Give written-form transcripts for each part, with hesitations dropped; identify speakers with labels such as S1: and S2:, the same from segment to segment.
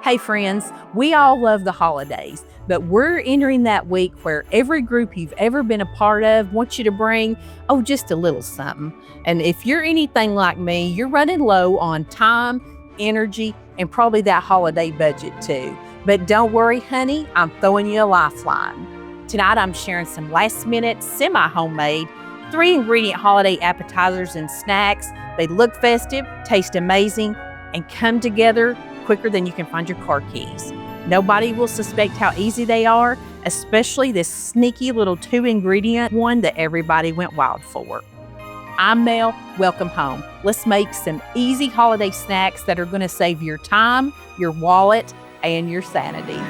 S1: Hey friends, we all love the holidays, but we're entering that week where every group you've ever been a part of wants you to bring, just a little something. And if you're anything like me, you're running low on time, energy, and probably that holiday budget too. But don't worry, honey, I'm throwing you a lifeline. Tonight I'm sharing some last-minute, semi-homemade, 3-ingredient holiday appetizers and snacks. They look festive, taste amazing, and come together quicker than you can find your car keys. Nobody will suspect how easy they are, especially this sneaky little 2-ingredient one that everybody went wild for. I'm Mel, welcome home. Let's make some easy holiday snacks that are gonna save your time, your wallet, and your sanity.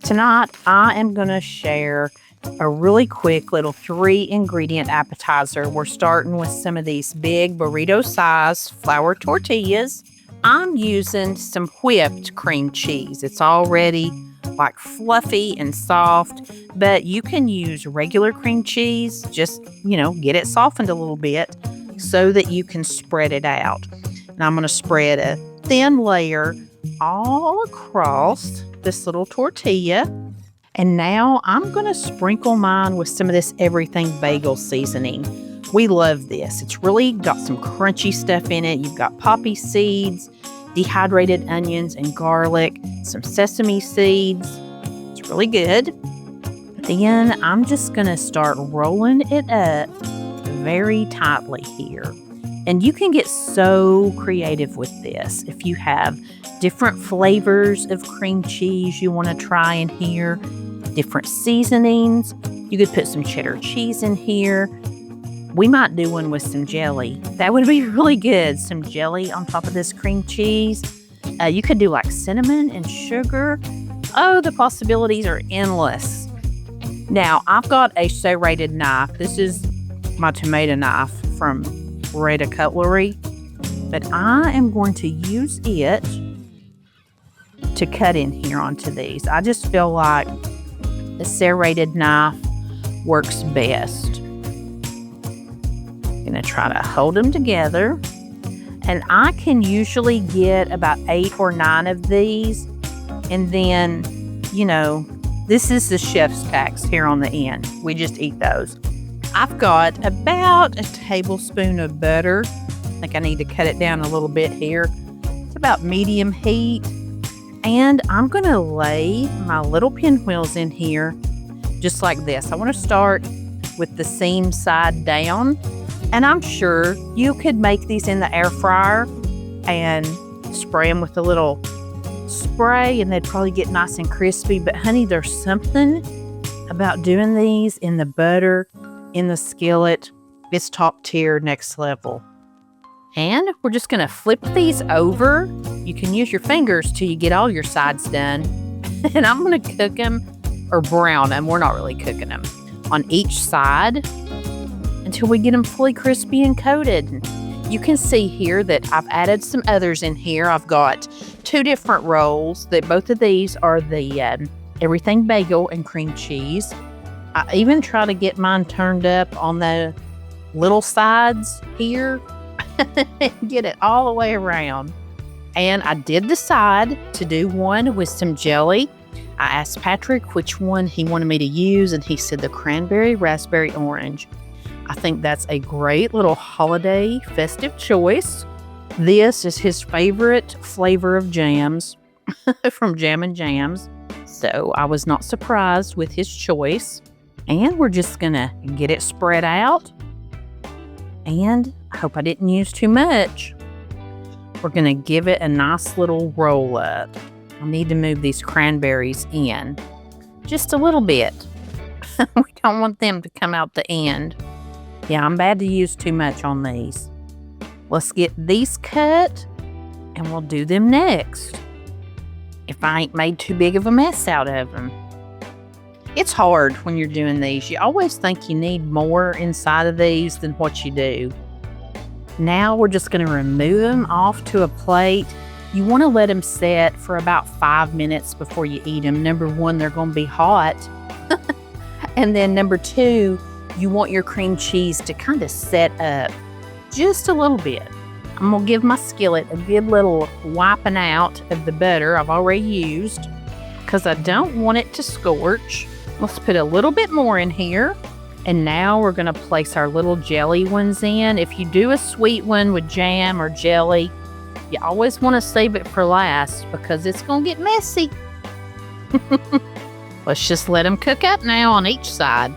S1: Tonight, I am gonna share a really quick little 3-ingredient appetizer. We're starting with some of these big burrito-sized flour tortillas. I'm using some whipped cream cheese. It's already like fluffy and soft, but you can use regular cream cheese. Just, get it softened a little bit so that you can spread it out. And I'm gonna spread a thin layer all across this little tortilla. And now I'm going to sprinkle mine with some of this everything bagel seasoning. We love this. It's really got some crunchy stuff in it. You've got poppy seeds, dehydrated onions and garlic, some sesame seeds. It's really good. Then I'm just going to start rolling it up very tightly here. And you can get so creative with this. If you have different flavors of cream cheese you want to try in here, different seasonings, you could put some cheddar cheese in here. We might do one with some jelly. That would be really good. Some jelly on top of this cream cheese. You could do like cinnamon and sugar. Oh, the possibilities are endless. Now, I've got a serrated knife. This is my tomato knife from Beretta Cutlery, but I am going to use it to cut in here onto these. I just feel like the serrated knife works best. I'm gonna try to hold them together, and I can usually get about 8 or 9 of these, and then, this is the chef's tax here on the end. We just eat those. I've got about a tablespoon of butter. I think I need to cut it down a little bit here. It's about medium heat. And I'm going to lay my little pinwheels in here just like this. I want to start with the seam side down. And I'm sure you could make these in the air fryer and spray them with a little spray, and they'd probably get nice and crispy. But honey, there's something about doing these in the butter, in the skillet. It's top tier, next level. And we're just gonna flip these over. You can use your fingers till you get all your sides done. And I'm gonna cook them or brown them. We're not really cooking them on each side until we get them fully crispy and coated. You can see here that I've added some others in here. I've got 2 different rolls. That both of these are the everything bagel and cream cheese. I even try to get mine turned up on the little sides here and get it all the way around. And I did decide to do one with some jelly. I asked Patrick which one he wanted me to use, and he said the cranberry, raspberry, orange. I think that's a great little holiday festive choice. This is his favorite flavor of jams from Jam and Jams. So I was not surprised with his choice. And we're just gonna get it spread out. And I hope I didn't use too much. We're gonna give it a nice little roll up. I need to move these cranberries in just a little bit. We don't want them to come out the end. Yeah, I'm bad to use too much on these. Let's get these cut and we'll do them next. If I ain't made too big of a mess out of them. It's hard when you're doing these. You always think you need more inside of these than what you do. Now we're just going to remove them off to a plate. You want to let them set for about 5 minutes before you eat them. Number 1, they're going to be hot. And then number 2, you want your cream cheese to kind of set up just a little bit. I'm going to give my skillet a good little wiping out of the butter I've already used because I don't want it to scorch. Let's put a little bit more in here. And now we're going to place our little jelly ones in. If you do a sweet one with jam or jelly, you always want to save it for last because it's going to get messy. Let's just let them cook up now on each side.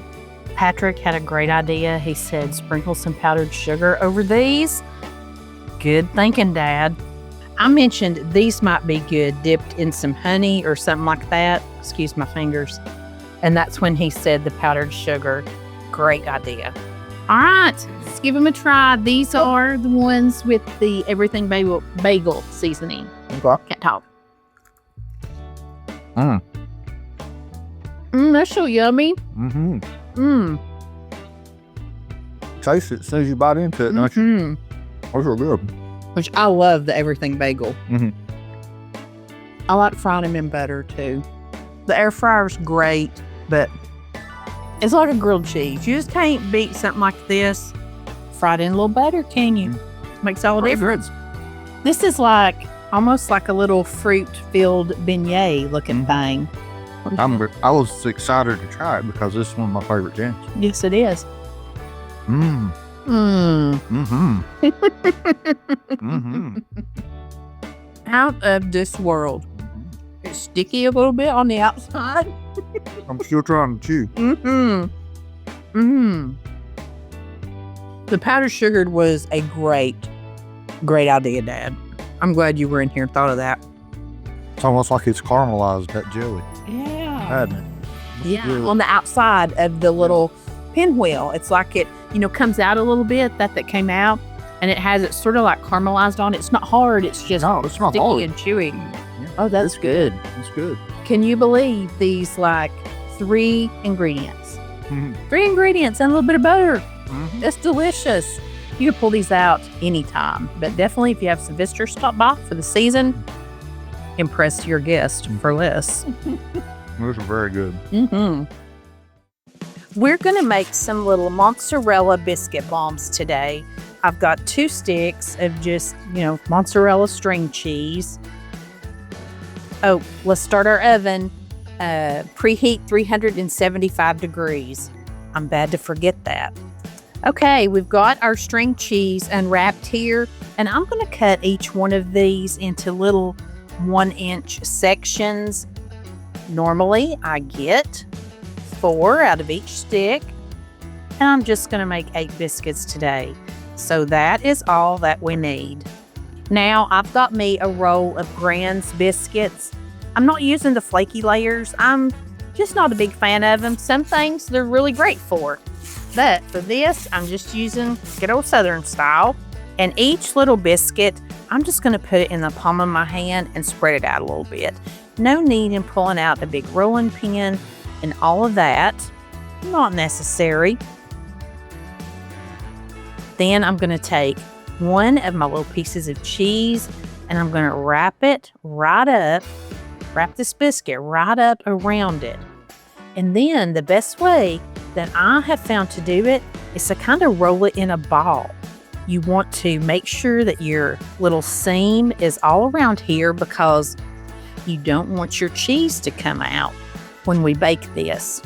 S1: Patrick had a great idea. He said, sprinkle some powdered sugar over these. Good thinking, Dad. I mentioned these might be good dipped in some honey or something like that. Excuse my fingers. And that's when he said the powdered sugar. Great idea. All right, let's give them a try. These are the ones with the everything bagel seasoning.
S2: Okay.
S1: Can't talk. That's so yummy.
S2: Taste it as soon as you bite into it, don't you? Those are good.
S1: Which I love the everything bagel. I like frying them in butter too. The air fryer's great, but it's like a grilled cheese. You just can't beat something like this fried in a little butter, can you? Makes all the difference. This is like almost like a little fruit-filled beignet looking thing.
S2: I was excited to try it because this is one of my favorite jams.
S1: Yes, it is. Out of this world. It's sticky a little bit on the outside.
S2: I'm still trying to chew.
S1: The powdered sugar was a great idea, Dad. I'm glad you were in here and thought of that.
S2: It's almost like it's caramelized, that jelly.
S1: Yeah.
S2: Hadn't it?
S1: Yeah, on the outside of the little pinwheel. It's like it, comes out a little bit, that came out, and it has it sort of like caramelized on it. It's not hard. It's just
S2: it's not
S1: sticky
S2: hard.
S1: and chewy.
S2: Yeah.
S1: Oh, that's good.
S2: It's good.
S1: Can you believe these, 3 ingredients? 3 ingredients and a little bit of butter. That's delicious. You can pull these out anytime, but definitely if you have some visitors stop by for the season, impress your guest for less.
S2: Those are very good.
S1: We're going to make some little mozzarella biscuit bombs today. I've got 2 sticks of just, mozzarella string cheese. Oh, let's start our oven. Preheat 375 degrees. I'm bad to forget that. Okay, we've got our string cheese unwrapped here, and I'm going to cut each one of these into little 1-inch sections. Normally, I get 4 out of each stick, and I'm just going to make 8 biscuits today. So that is all that we need. Now, I've got me a roll of Grand's biscuits. I'm not using the flaky layers. I'm just not a big fan of them. Some things they're really great for. But for this, I'm just using good old Southern style. And each little biscuit, I'm just going to put it in the palm of my hand and spread it out a little bit. No need in pulling out a big rolling pin and all of that. Not necessary. Then I'm going to take one of my little pieces of cheese and I'm going to wrap this biscuit right up around it. And then the best way that I have found to do it is to kind of roll it in a ball. You want to make sure that your little seam is all around here because you don't want your cheese to come out when we bake this.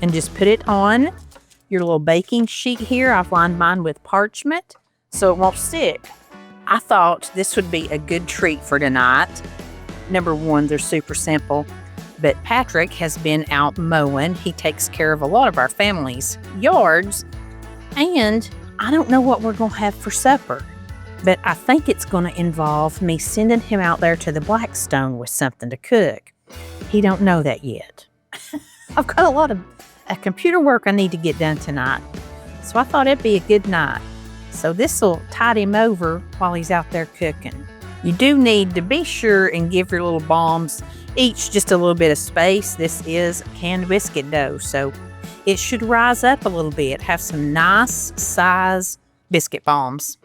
S1: And just put it on your little baking sheet here. I've lined mine with parchment so it won't stick. I thought this would be a good treat for tonight. Number one, they're super simple. But Patrick has been out mowing. He takes care of a lot of our family's yards. And I don't know what we're going to have for supper. But I think it's going to involve me sending him out there to the Blackstone with something to cook. He don't know that yet. I've got a lot of computer work I need to get done tonight. So I thought it'd be a good night. So this will tide him over while he's out there cooking. You do need to be sure and give your little bombs each just a little bit of space. This is canned biscuit dough, so it should rise up a little bit, have some nice size biscuit bombs.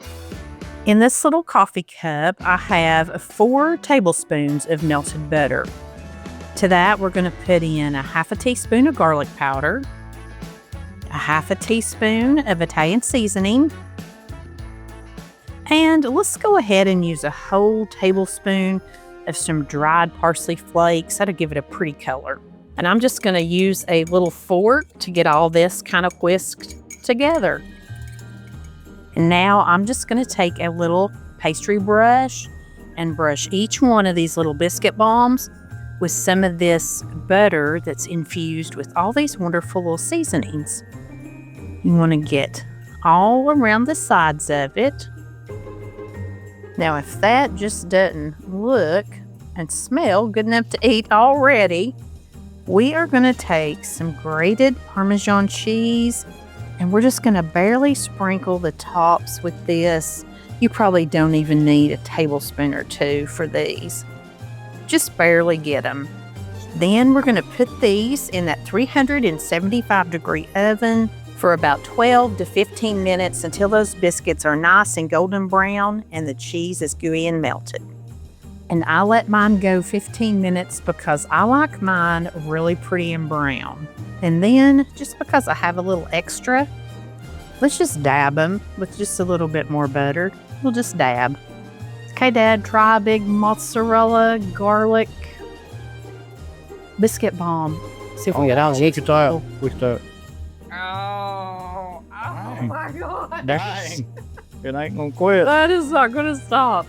S1: In this little coffee cup, I have 4 tablespoons of melted butter. To that, we're going to put in a half a teaspoon of garlic powder, a half a teaspoon of Italian seasoning, And let's go ahead and use a whole tablespoon of some dried parsley flakes. That'll give it a pretty color. And I'm just going to use a little fork to get all this kind of whisked together. And now I'm just going to take a little pastry brush and brush each one of these little biscuit bombs with some of this butter that's infused with all these wonderful little seasonings. You want to get all around the sides of it. Now, if that just doesn't look and smell good enough to eat already, we are going to take some grated Parmesan cheese and we're just going to barely sprinkle the tops with this. You probably don't even need a tablespoon or two for these. Just barely get them. Then we're going to put these in that 375-degree oven for about 12 to 15 minutes until those biscuits are nice and golden brown and the cheese is gooey and melted. And I let mine go 15 minutes because I like mine really pretty and brown. And then, just because I have a little extra, let's just dab them with just a little bit more butter. We'll just dab. Okay, Dad, try a big mozzarella garlic biscuit bomb. See if
S2: Oh, yeah, that was style with the.
S1: Oh my God.
S2: Dang. It ain't gonna quit.
S1: That is not going to stop.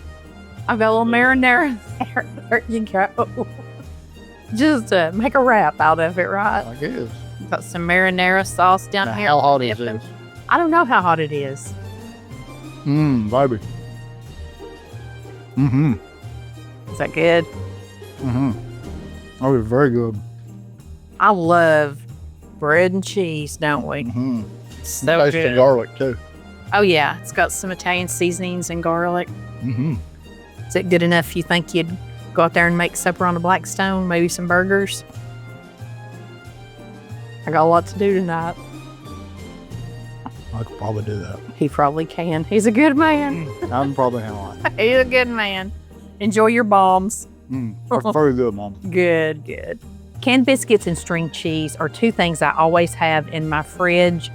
S1: I've got a little marinara there. There you go. Just make a wrap out of it, right?
S2: I guess.
S1: Got some marinara sauce down
S2: Now,
S1: here.
S2: how hot is this?
S1: I don't know how hot it is.
S2: Baby.
S1: Is that good?
S2: Oh, it's very good.
S1: I love bread and cheese, don't we? So
S2: Tastes
S1: good.
S2: the garlic too.
S1: Oh yeah, it's got some Italian seasonings and garlic. Is it good enough you think you'd go out there and make supper on the Blackstone? Maybe some burgers? I got a lot to do tonight.
S2: I could probably do that.
S1: He probably can. He's a good man.
S2: I'm probably not.
S1: He's a good man. Enjoy your bombs.
S2: That's very good, Mom.
S1: Good, good. Canned biscuits and string cheese are two things I always have in my fridge.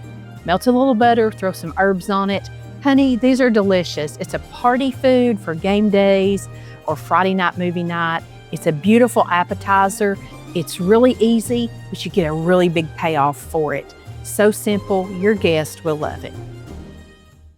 S1: Melt a little butter, throw some herbs on it. Honey, these are delicious. It's a party food for game days or Friday night movie night. It's a beautiful appetizer. It's really easy, but you get a really big payoff for it. So simple, your guest will love it.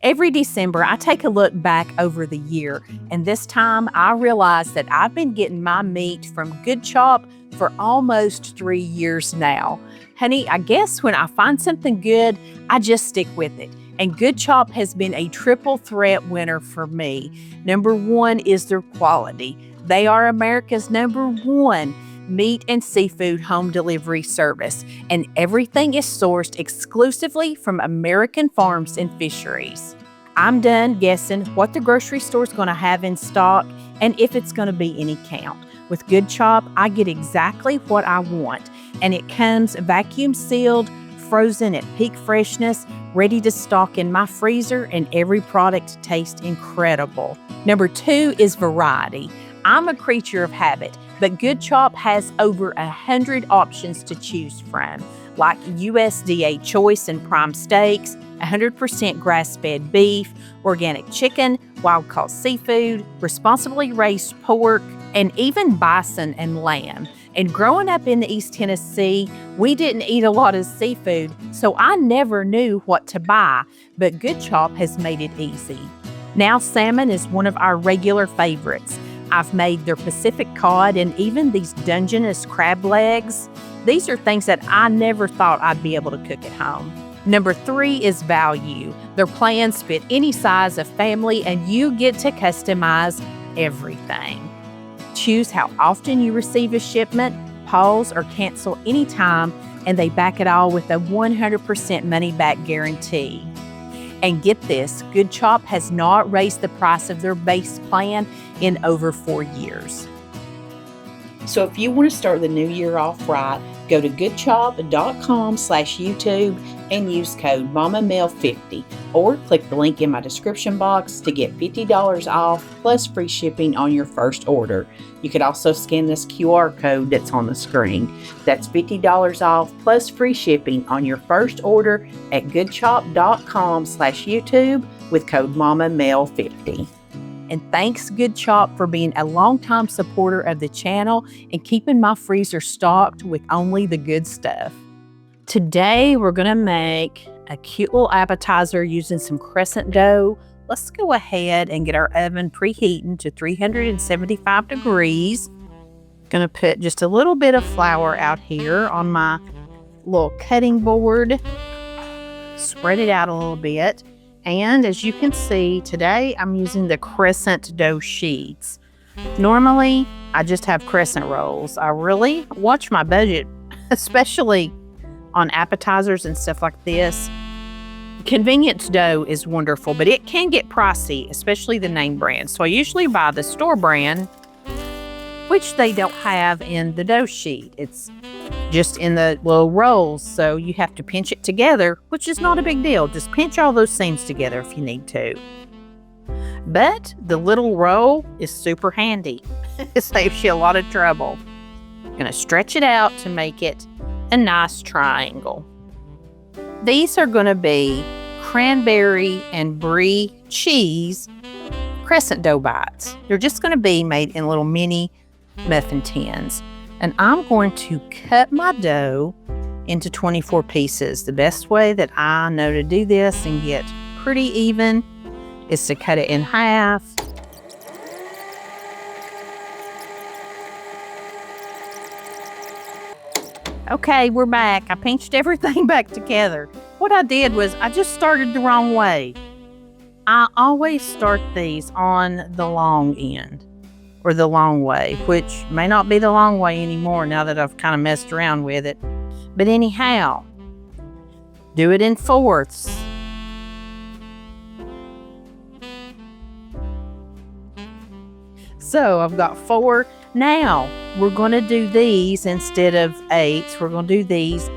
S1: Every December, I take a look back over the year, and this time I realize that I've been getting my meat from Good Chop for almost 3 years now. Honey, I guess when I find something good, I just stick with it. And Good Chop has been a triple threat winner for me. Number one is their quality. They are America's #1 meat and seafood home delivery service, and everything is sourced exclusively from American farms and fisheries. I'm done guessing what the grocery store's going to have in stock and if it's going to be any count. With Good Chop, I get exactly what I want, and it comes vacuum sealed, frozen at peak freshness, ready to stock in my freezer, and every product tastes incredible. Number 2 is variety. I'm a creature of habit, but Good Chop has over 100 options to choose from, like USDA choice and prime steaks, 100% grass-fed beef, organic chicken, wild-caught seafood, responsibly raised pork, and even bison and lamb. And growing up in the East Tennessee, we didn't eat a lot of seafood, so I never knew what to buy, but Good Chop has made it easy. Now salmon is one of our regular favorites. I've made their Pacific cod and even these Dungeness crab legs. These are things that I never thought I'd be able to cook at home. Number 3 is value. Their plans fit any size of family and you get to customize everything. Choose how often you receive a shipment, pause or cancel anytime, and they back it all with a 100% money-back guarantee. And get this, Good Chop has not raised the price of their base plan in over 4 years. So if you want to start the new year off right,
S3: Go to goodchop.com/YouTube and use code MommaMail50 or click the link in my description box to get $50 off plus free shipping on your first order. You could also scan this QR code that's on the screen. That's $50 off plus free shipping on your first order at goodchop.com/YouTube with code MommaMail50. And thanks, Good Chop, for being a longtime supporter of the channel and keeping my freezer stocked with only the good stuff. Today, we're going to make a cute little appetizer using some crescent dough. Let's go ahead and get our oven preheating to 375 degrees. Going to put just a little bit of flour out here on my little cutting board. Spread it out a little bit. And as you can see, today I'm using the crescent dough sheets. Normally, I just have crescent rolls. I really watch my budget, especially on appetizers and stuff like this. Convenience dough is wonderful, but it can get pricey, especially the name brand. So I usually buy the store brand, which they don't have in the dough sheet. It's just in the little rolls, so you have to pinch it together, which is not a big deal. Just pinch all those seams together if you need to. But the little roll is super handy. It saves you a lot of trouble. I'm going to stretch it out to make it a nice triangle. These are going to be cranberry and brie cheese crescent dough bites. They're just going to be made in little mini muffin tins. And I'm going to cut my dough into 24 pieces. The best way that I know to do this and get pretty even is to cut it in half. Okay, we're back. I pinched everything back together. What I did was I just started the wrong way. I always start these on the long end. Or the long way, which may not be the long way anymore now that I've kind of messed around with it. But anyhow, do it in fourths. So I've got 4. Now we're going to do these instead of 8s. We're going to do these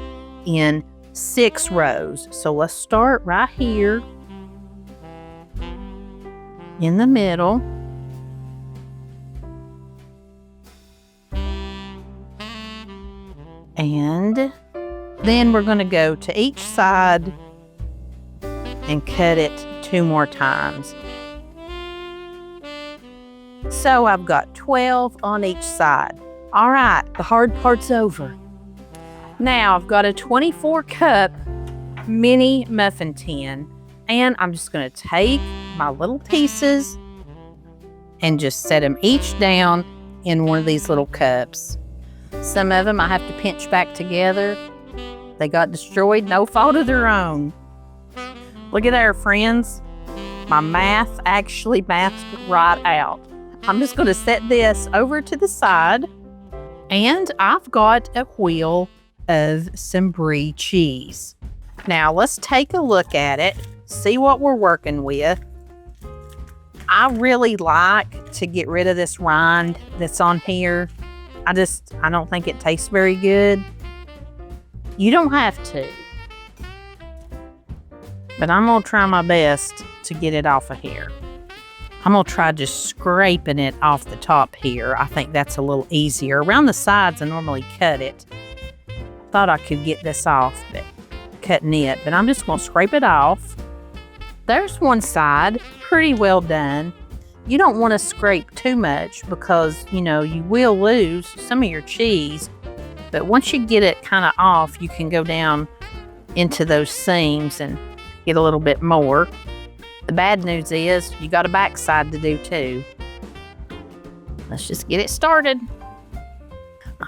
S3: in 6 rows. So let's start right here in the middle. And then we're going to go to each side and cut it 2 more times. So I've got 12 on each side. All right, the hard part's over. Now I've got a 24 cup mini muffin tin, and I'm just going to take my little pieces and just set them each down in one of these little cups. Some of them I have to pinch back together. They got destroyed, no fault of their own. Look at there, friends. My math actually mathed right out. I'm just going to set this over to the side. And I've got a wheel of some Brie cheese. Now let's take a look at it, see what we're working with. I really like to get rid of this rind that's on here. I don't think it tastes very good. You don't have to. But I'm going to try my best to get it off of here. I'm going to try just scraping it off the top here. I think that's a little easier. Around the sides, I normally cut it. Thought I could get this off, but cutting it. But I'm just going to scrape it off. There's one side, pretty well done. You don't want to scrape too much because, you will lose some of your cheese. But once you get it kind of off, you can go down into those seams and get a little bit more. The bad news is you got a backside to do too. Let's just get it started.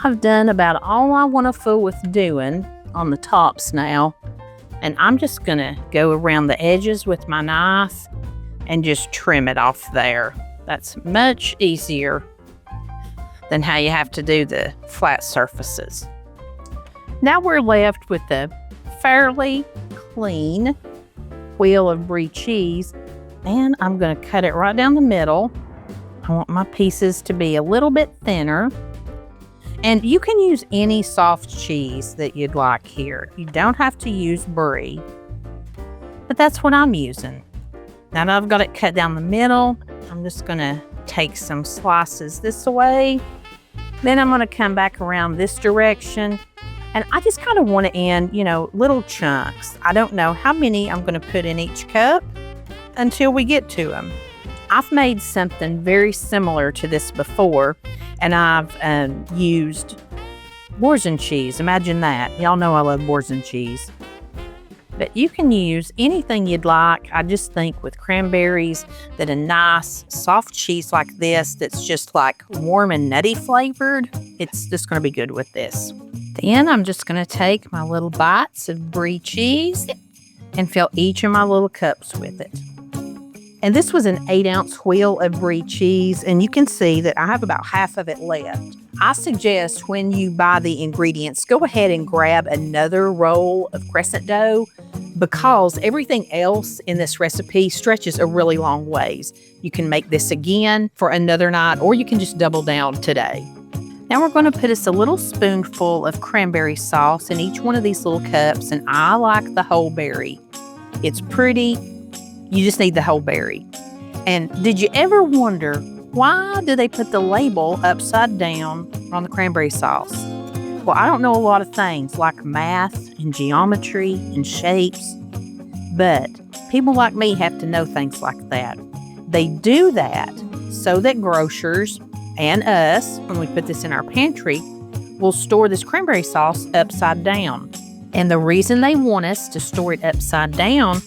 S3: I've done about all I want to fool with doing on the tops now. And I'm just going to go around the edges with my knife and just trim it off there. That's much easier than how you have to do the flat surfaces. Now we're left with a fairly clean wheel of Brie cheese, and I'm going to cut it right down the middle. I want my pieces to be a little bit thinner.
S1: And you can use any soft cheese that you'd like here. You don't have to use Brie, but that's what I'm using. Now that I've got it cut down the middle, I'm just gonna take some slices this way. Then I'm gonna come back around this direction. And I just kind of want it in, little chunks. I don't know how many I'm gonna put in each cup until we get to them. I've made something very similar to this before, and I've used Boursin cheese. Imagine that. Y'all know I love Boursin cheese. But you can use anything you'd like. I just think with cranberries that a nice soft cheese like this that's just like warm and nutty flavored, it's just going to be good with this. Then I'm just going to take my little bites of Brie cheese and fill each of my little cups with it. And this was an 8-ounce wheel of Brie cheese, and you can see that I have about half of it left. I suggest when you buy the ingredients, go ahead and grab another roll of crescent dough because everything else in this recipe stretches a really long ways. You can make this again for another night, or you can just double down today. Now we're going to put us a little spoonful of cranberry sauce in each one of these little cups, and I like the whole berry. It's pretty. You just need the whole berry. And did you ever wonder, why do they put the label upside down on the cranberry sauce? Well, I don't know a lot of things like math and geometry and shapes, but people like me have to know things like that. They do that so that grocers and us, when we put this in our pantry, will store this cranberry sauce upside down. And the reason they want us to store it upside down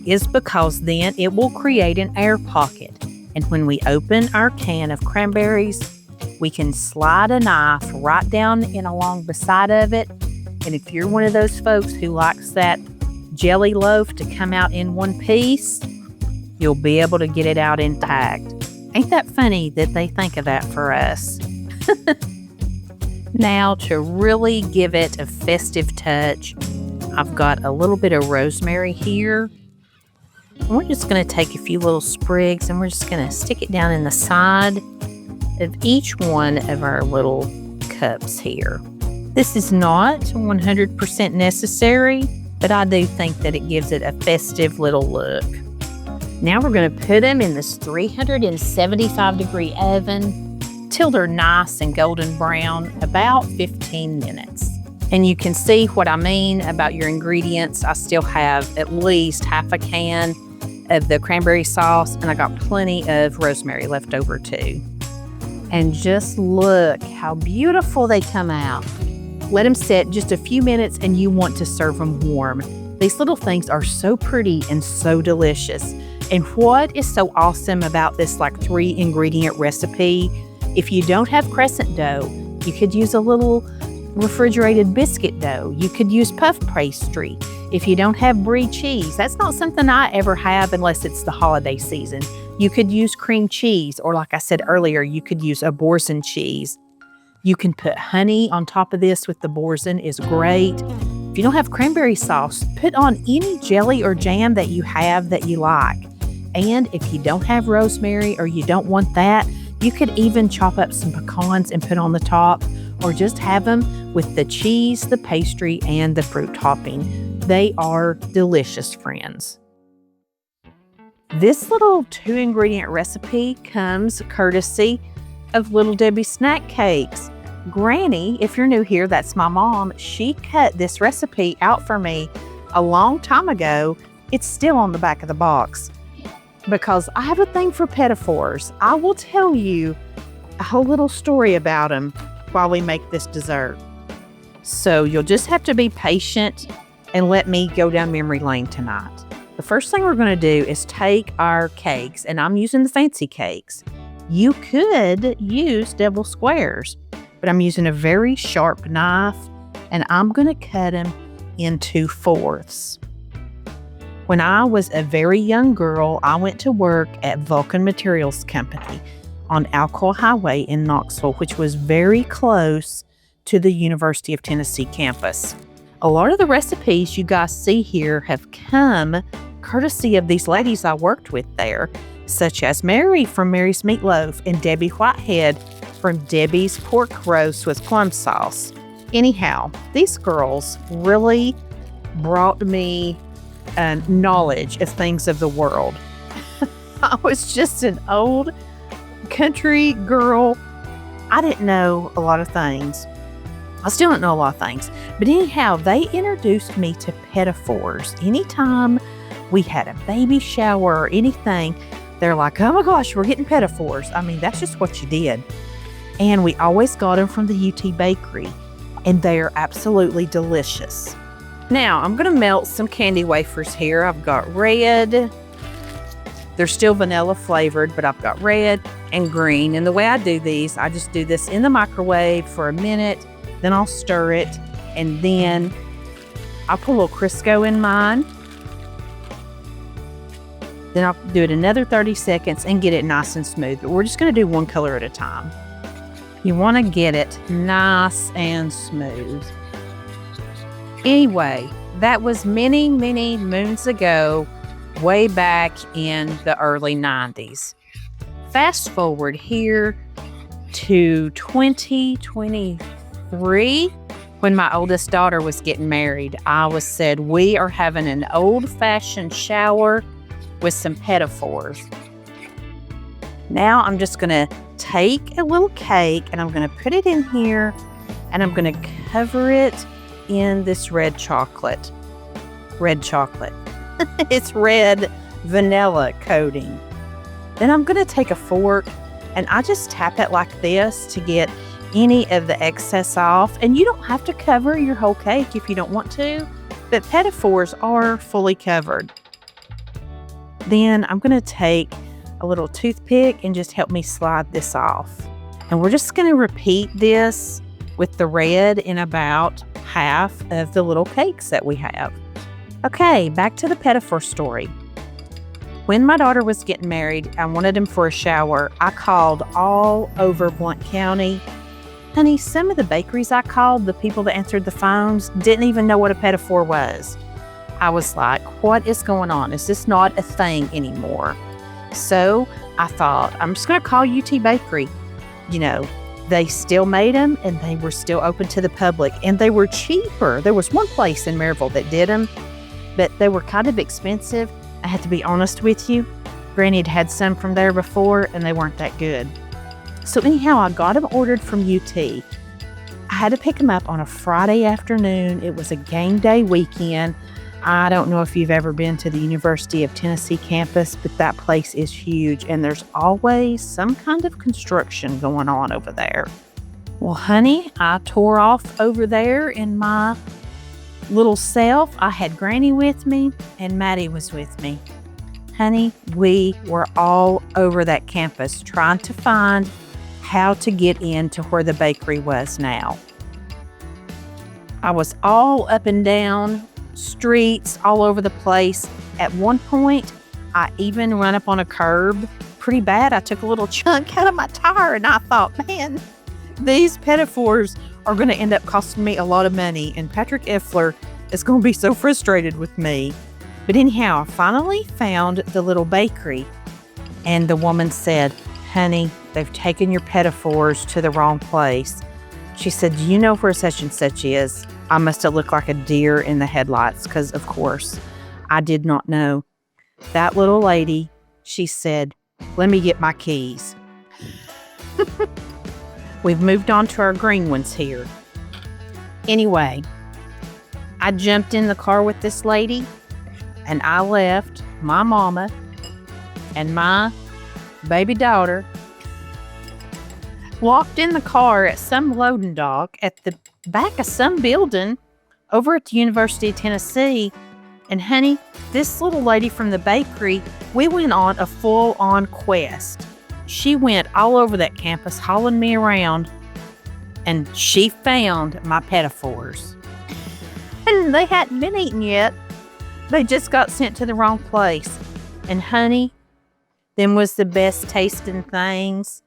S1: is because then it will create an air pocket. And when we open our can of cranberries, we can slide a knife right down and along beside of it. And if you're one of those folks who likes that jelly loaf to come out in one piece, you'll be able to get it out intact. Ain't that funny that they think of that for us? Now, to really give it a festive touch, I've got a little bit of rosemary here. We're just going to take a few little sprigs and we're just going to stick it down in the side of each one of our little cups here. This is not 100% necessary, but I do think that it gives it a festive little look. Now we're going to put them in this 375-degree oven till they're nice and golden brown, about 15 minutes. And you can see what I mean about your ingredients. I still have at least half a can of the cranberry sauce, and I got plenty of rosemary left over too. And just look how beautiful they come out. Let them sit just a few minutes and you want to serve them warm. These little things are so pretty and so delicious. And what is so awesome about this 3-ingredient recipe, if you don't have crescent dough, you could use a little refrigerated biscuit dough. You could use puff pastry. If you don't have Brie cheese, that's not something I ever have unless it's the holiday season. You could use cream cheese, or like I said earlier, you could use a Boursin cheese. You can put honey on top of this with the Boursin, is great. If you don't have cranberry sauce, put on any jelly or jam that you have that you like. And if you don't have rosemary or you don't want that, you could even chop up some pecans and put on the top, or just have them with the cheese, the pastry, and the fruit topping. They are delicious, friends. This little 2-ingredient recipe comes courtesy of Little Debbie Snack Cakes. Granny, if you're new here, that's my mom. She cut this recipe out for me a long time ago. It's still on the back of the box because I have a thing for pedophores. I will tell you a whole little story about them while we make this dessert. So you'll just have to be patient and let me go down memory lane tonight. The first thing we're going to do is take our cakes, and I'm using the fancy cakes. You could use devil squares, but I'm using a very sharp knife, and I'm going to cut them into 4ths. When I was a very young girl, I went to work at Vulcan Materials Company on Alcoa Highway in Knoxville, which was very close to the University of Tennessee campus. A lot of the recipes you guys see here have come courtesy of these ladies I worked with there, such as Mary from Mary's Meatloaf and Debbie Whitehead
S3: from Debbie's pork roast with plum sauce. Anyhow, these girls really brought me knowledge of things of the world. I was just an old country girl. I didn't know a lot of things. I still don't know a lot of things. But anyhow, they introduced me to Petit-fours. Anytime we had a baby shower or anything, they're like, oh my gosh, we're getting Petit-fours. I mean, that's just what you did. And we always got them from the UT bakery. And they're absolutely delicious. Now, I'm going to melt some candy wafers here. I've got red. They're still vanilla flavored, but I've got red and green. And the way I do these, I just do this in the microwave for a minute. Then I'll stir it. And then I'll put a little Crisco in mine. Then I'll do it another 30 seconds and get it nice and smooth. But we're just going to do one color at a time. You want to get it nice and smooth. Anyway, that was many, many moons ago, way back in the early 90s. Fast forward here to 2023, when my oldest daughter was getting married. I said, we are having an old-fashioned shower with some Petit-fours. Now I'm just going to take a little cake and I'm going to put it in here and I'm going to cover it in this red chocolate. Red chocolate. It's red vanilla coating. Then I'm going to take a fork and I just tap it like this to get any of the excess off. And you don't have to cover your whole cake if you don't want to, but Petit-fours are fully covered. Then I'm going to take a little toothpick and just help me slide this off. And we're just going to repeat this with the red in about half of the little cakes that we have. Okay, back to the Petit-four story. When my daughter was getting married, I wanted him for a shower. I called all over Blount County. Honey, some of the bakeries I called, the people that answered the phones, didn't even know what a Petit-four was. I was like, what is going on? Is this not a thing anymore? So I thought, I'm just going to call UT Bakery. You know, they still made them and they were still open to the public and they were cheaper. There was one place in Maryville that did them, but they were kind of expensive. I have to be honest with you. Granny had some from there before and they weren't that good. So anyhow, I got them ordered from UT. I had to pick them up on a Friday afternoon. It was a game day weekend. I don't know if you've ever been to the University of Tennessee campus, but that place is huge and there's always some kind of construction going on over there. Well, honey, I tore off over there in my little self. I had Granny with me and Maddie was with me. Honey, we were all over that campus trying to find how to get into where the bakery was now. I was all up and down streets all over the place. At one point, I even ran up on a curb pretty bad. I took a little chunk out of my tire and I thought, man, these Petit-fours are going to end up costing me a lot of money and Patrick Effler is going to be so frustrated with me. But anyhow, I finally found the little bakery and the woman said, honey, they've taken your Petit-fours to the wrong place. She said, do you know where such and such is? I must have looked like a deer in the headlights because, of course, I did not know. That little lady, she said, let me get my keys. We've moved on to our green ones here. Anyway, I jumped in the car with this lady and I left my mama and my baby daughter walked in the car at some loading dock at the back of some building over at the University of Tennessee. And honey, this little lady from the bakery, we went on a full-on quest. She went all over that campus hauling me around and she found my Petit-fours. And they hadn't been eaten yet. They just got sent to the wrong place. And honey, them was the best tasting things.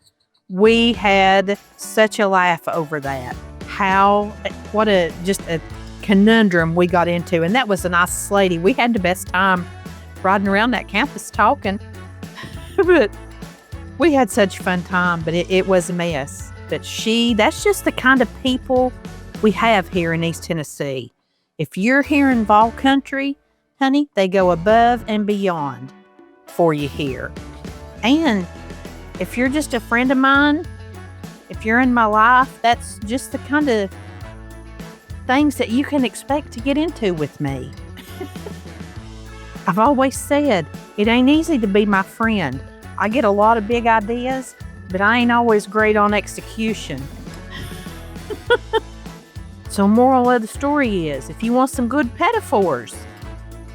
S3: We had such a laugh over that. What a conundrum we got into. And that was a nice lady. We had the best time riding around that campus talking. But we had such a fun time, but it was a mess.
S1: But that's just the kind of people we have here in East Tennessee. If you're here in Vol Country, honey, they go above and beyond for you here. And if you're just a friend of mine, if you're in my life, that's just the kind of things that you can expect to get into with me. I've always said, it ain't easy to be my friend. I get a lot of big ideas, but I ain't always great on execution. So moral of the story is, if you want some good pettifours,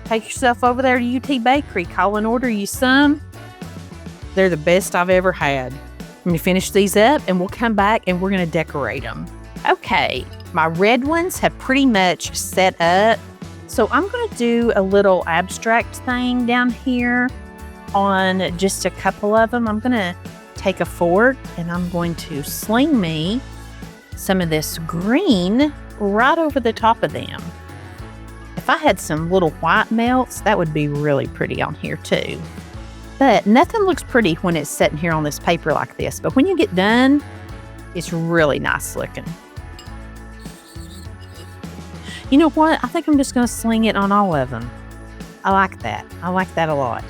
S1: take yourself over there to UT Bakery, call and order you some. They're the best I've ever had. I'm going to finish these up and we'll come back and we're going to decorate them. Okay, my red ones have pretty much set up. So I'm going to do a little abstract thing down here on just a couple of them. I'm going to take a fork and I'm going to sling me some of this green right over the top of them. If I had some little white melts, that would be really pretty on here too. But nothing looks pretty when it's sitting here on this paper like this. But when you get done, it's really nice looking. You know what? I think I'm just going to sling it on all of them. I like that. I like that a lot.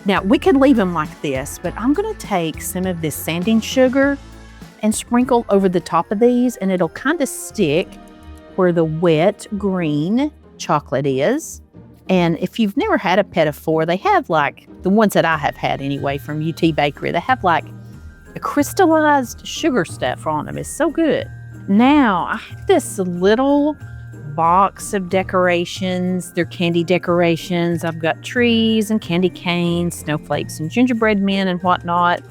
S1: Now, we could leave them like this, but I'm going to take some of this sanding sugar and sprinkle over the top of these, and it'll kind of stick where the wet green chocolate is. And if you've never had a petit-four, they have like, the ones that I have had anyway from UT Bakery, they have like a crystallized sugar stuff on them. It's so good. Now, I have this little box of decorations. They're candy decorations. I've got trees and candy canes, snowflakes and gingerbread men and whatnot.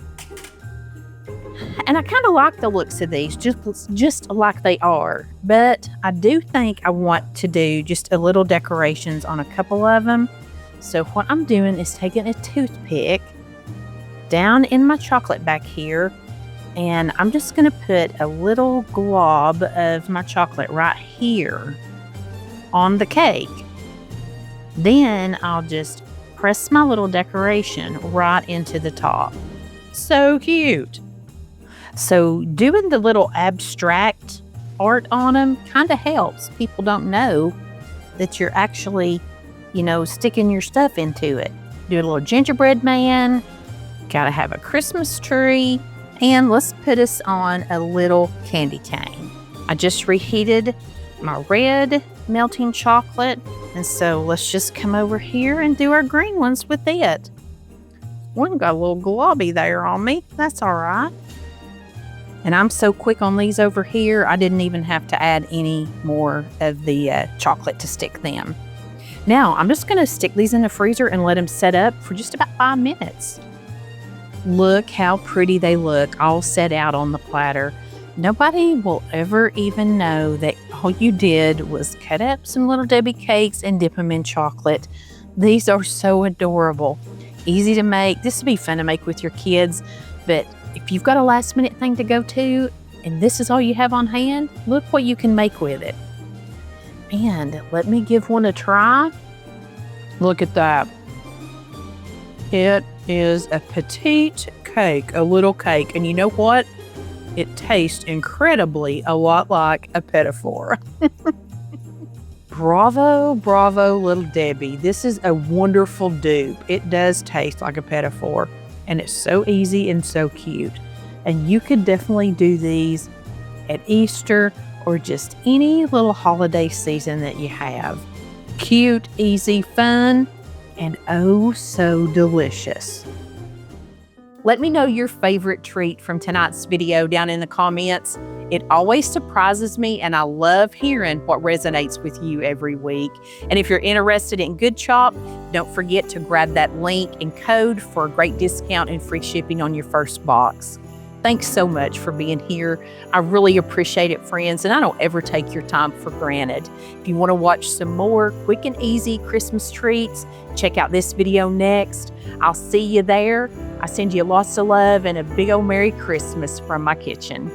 S1: And I kind of like the looks of these, just like they are. But I do think I want to do just a little decorations on a couple of them. So what I'm doing is taking a toothpick down in my chocolate back here, and I'm just going to put a little glob of my chocolate right here on the cake. Then I'll just press my little decoration right into the top. So cute. So doing the little abstract art on them kind of helps. People don't know that you're actually, sticking your stuff into it. Do a little gingerbread man, gotta have a Christmas tree, and let's put us on a little candy cane. I just reheated my red melting chocolate, and so let's just come over here and do our green ones with it. One got a little globby there on me. That's all right. And I'm so quick on these over here, I didn't even have to add any more of the chocolate to stick them. Now, I'm just going to stick these in the freezer and let them set up for just about 5 minutes. Look how pretty they look, all set out on the platter. Nobody will ever even know that all you did was cut up some Little Debbie cakes and dip them in chocolate. These are so adorable. Easy to make. This would be fun to make with your kids, but if you've got a last minute thing to go to and this is all you have on hand, look what you can make with it. And let me give one a try. Look at that. It is a petite cake, a little cake. And you know what? It tastes incredibly a lot like a petit-four. Bravo, bravo, Little Debbie. This is a wonderful dupe. It does taste like a petit-four. And it's so easy and so cute. And you could definitely do these at Easter or just any little holiday season that you have. Cute, easy, fun, and oh so delicious. Let me know your favorite treat from tonight's video down in the comments. It always surprises me, and I love hearing what resonates with you every week. And if you're interested in Good Chop, don't forget to grab that link and code for a great discount and free shipping on your first box. Thanks so much for being here. I really appreciate it, friends, and I don't ever take your time for granted. If you want to watch some more quick and easy Christmas treats, check out this video next. I'll see you there. I send you lots of love and a big old Merry Christmas from my kitchen.